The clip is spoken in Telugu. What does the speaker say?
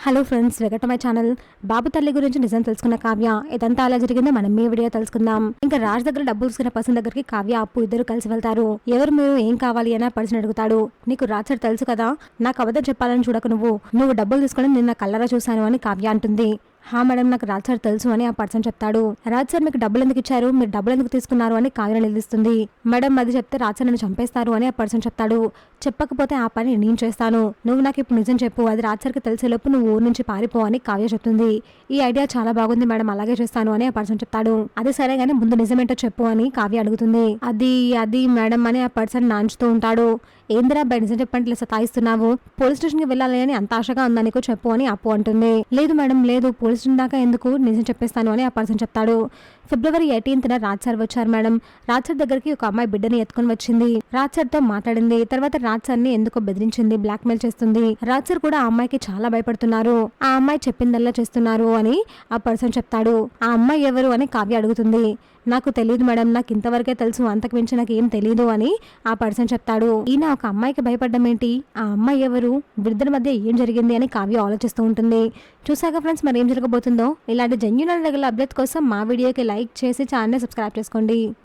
Hello friends, welcome to my channel. బాబు తల్లి గురించి నిజం తెలుసుకున్న కావ్య ఇదంతా అలా జరిగిందో మనం ఈ వీడియో తెలుసుకుందాం. ఇంకా రాజ్ దగ్గర డబ్బులు తీసుకున్న పర్సన్ దగ్గరికి కావ్య అప్పు ఇద్దరు కలిసి వెళ్తారు. ఎవరు మీరు, ఏం కావాలి అని పర్సన్ అడుగుతాడు. నీకు రాజ్ సార్ తెలుసు కదా, నాకు అబద్ధం చెప్పాలని చూడక నువ్వు డబ్బులు తీసుకోవడం నిన్న కళ్ళరా చూశాను అని కావ్య అంటుంది. హా మేడం, నాకు రాజ్ సార్ తెలుసు అని ఆ పర్సన్ చెప్తాడు. రాజ్ సార్ మీకు డబ్బులు ఎందుకు ఇచ్చారు, మీరు డబ్బులు ఎందుకు తీసుకున్నారు అని కావ్య నిలదీస్తుంది. మేడం, అది చెప్తే రాజ్ సార్ నన్ను చంపేస్తారు అని ఆ పర్సన్ చెప్తాడు. చెప్పకపోతే ఆ పని నేను చేస్తాను, నువ్వు నాకు ఇప్పుడు నిజం చెప్పు, అది రాజ్ సార్కి తెలిసేలోపు నువ్వు ఊరు నుంచి పారిపో అని కావ్య చెప్తుంది. ఈ ఐడియా చాలా బాగుంది మేడం, అలాగే చేస్తాను అని ఆ పర్సన్ చెప్తాడు. అదే సరే గానీ ముందు నిజమేంటో చెప్పు అని కావ్య అడుగుతుంది. అది మేడం అని ఆ పర్సన్ నాంచుతూ ఉంటాడు. ఏందిరా అబ్బాయి, నిజం చెప్పంటే ఇలా సతాయిస్తున్నావు, పోలీస్ స్టేషన్ కి వెళ్ళాలి అని అంత ఆశగా ఉందా నీకు, చెప్పు అని అప్పు అంటుంది. లేదు మేడం లేదు, పోలీస్ స్టేషన్ దాకా ఎందుకు, నిజం చెప్పేస్తాను అని ఆ పర్సన్ చెప్తాడు. ఫిబ్రవరి 18న రాజ్ సార్ వచ్చారు మేడం. రాజ్ సార్ దగ్గరికి ఒక అమ్మాయి బిడ్డని ఎత్తుకొని వచ్చింది. రాజ్ సార్ తో మాట్లాడింది. తర్వాత రాజ్ సార్ ని ఎందుకో బెదిరించింది, బ్లాక్ మెయిల్ చేస్తుంది. రాజ్ సార్ కూడా ఆ అమ్మాయికి చాలా భయపడుతున్నారు, ఆ అమ్మాయి చెప్పిందల్లా చేస్తున్నారు అని ఆ పర్సన్ చెప్తాడు. ఆ అమ్మాయి ఎవరు అని కావ్య అడుగుతుంది. నాకు తెలియదు మేడం, నాకు ఇంతవరకే తెలుసు, అంతకు మించి నాకు ఏం తెలీదు అని ఆ పర్సన్ చెప్తాడు. ఈయన ఒక అమ్మాయికి భయపడ్డం ఏంటి, ఆ అమ్మాయి ఎవరు, వీరిద్దరి మధ్య ఏం జరిగింది అని కావ్య ఆలోచిస్తూ ఉంటుంది. చూసాక ఫ్రెండ్స్, మరి ఏం జరగబోతుందో. ఇలాంటి జెన్యూన్ అప్డేట్ కోసం మా వీడియోకి లైక్ చేసి ఛానల్ని సబ్స్క్రైబ్ చేసుకోండి.